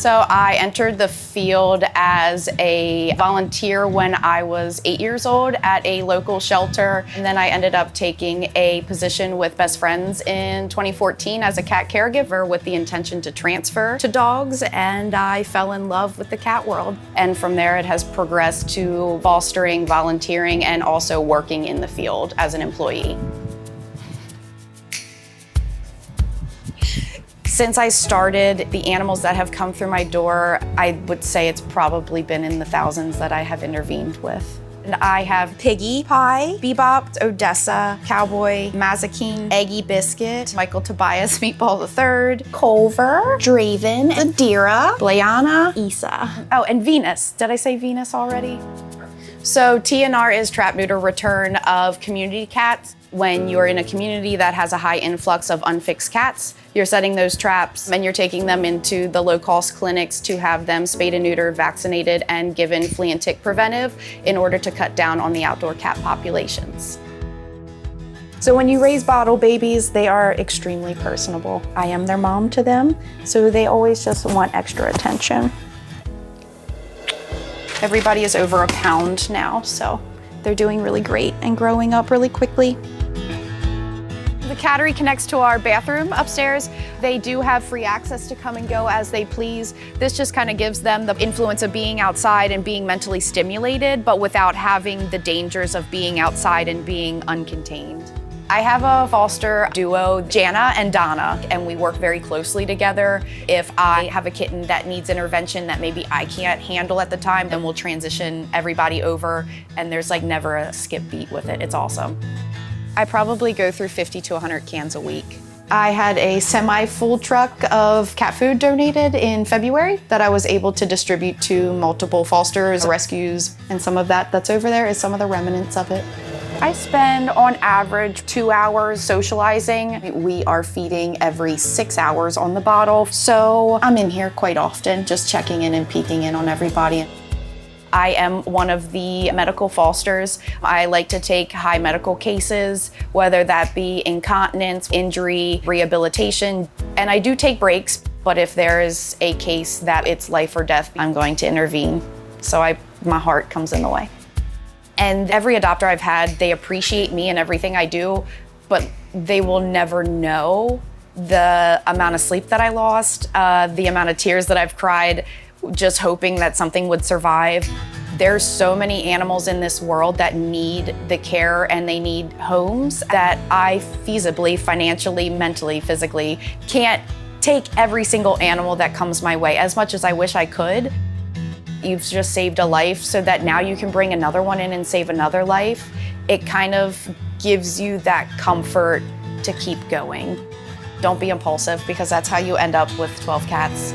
So I entered the field as a volunteer when I was 8 years old at a local shelter. And then I ended up taking a position with Best Friends in 2014 as a cat caregiver with the intention to transfer to dogs. And I fell in love with the cat world. And from there it has progressed to fostering, volunteering, and also working in the field as an employee. Since I started, the animals that have come through my door, I would say it's probably been in the thousands that I have intervened with. And I have Piggy Pie, Bebop, Odessa, Cowboy, Mazikeen, Eggy Biscuit, Michael Tobias, Meatball III, Culver, Draven, Adira, Blayana, Isa. Oh, and Venus. Did I say Venus already? So TNR is trap, neuter, return of community cats. When you're in a community that has a high influx of unfixed cats, you're setting those traps and you're taking them into the low-cost clinics to have them spayed and neutered, vaccinated, and given flea and tick preventive in order to cut down on the outdoor cat populations. So when you raise bottle babies, they are extremely personable. I am their mom to them, so they always just want extra attention. Everybody is over a pound now, so they're doing really great and growing up really quickly. The cattery connects to our bathroom upstairs. They do have free access to come and go as they please. This just kind of gives them the influence of being outside and being mentally stimulated, but without having the dangers of being outside and being uncontained. I have a foster duo, Jana and Donna, and we work very closely together. If I have a kitten that needs intervention that maybe I can't handle at the time, then we'll transition everybody over, and there's like never a skip beat with it. It's awesome. I probably go through 50 to 100 cans a week. I had a semi-full truck of cat food donated in February that I was able to distribute to multiple fosters, rescues, and some of that's over there is some of the remnants of it. I spend on average 2 hours socializing. We are feeding every 6 hours on the bottle, so I'm in here quite often, just checking in and peeking in on everybody. I am one of the medical fosters. I like to take high medical cases, whether that be incontinence, injury, rehabilitation, and I do take breaks, but if there is a case that it's life or death, I'm going to intervene. So my heart comes in the way. And every adopter I've had, they appreciate me and everything I do, but they will never know the amount of sleep that I lost, the amount of tears that I've cried, just hoping that something would survive. There's so many animals in this world that need the care and they need homes that I feasibly, financially, mentally, physically can't take every single animal that comes my way as much as I wish I could. You've just saved a life so that now you can bring another one in and save another life. It kind of gives you that comfort to keep going. Don't be impulsive because that's how you end up with 12 cats.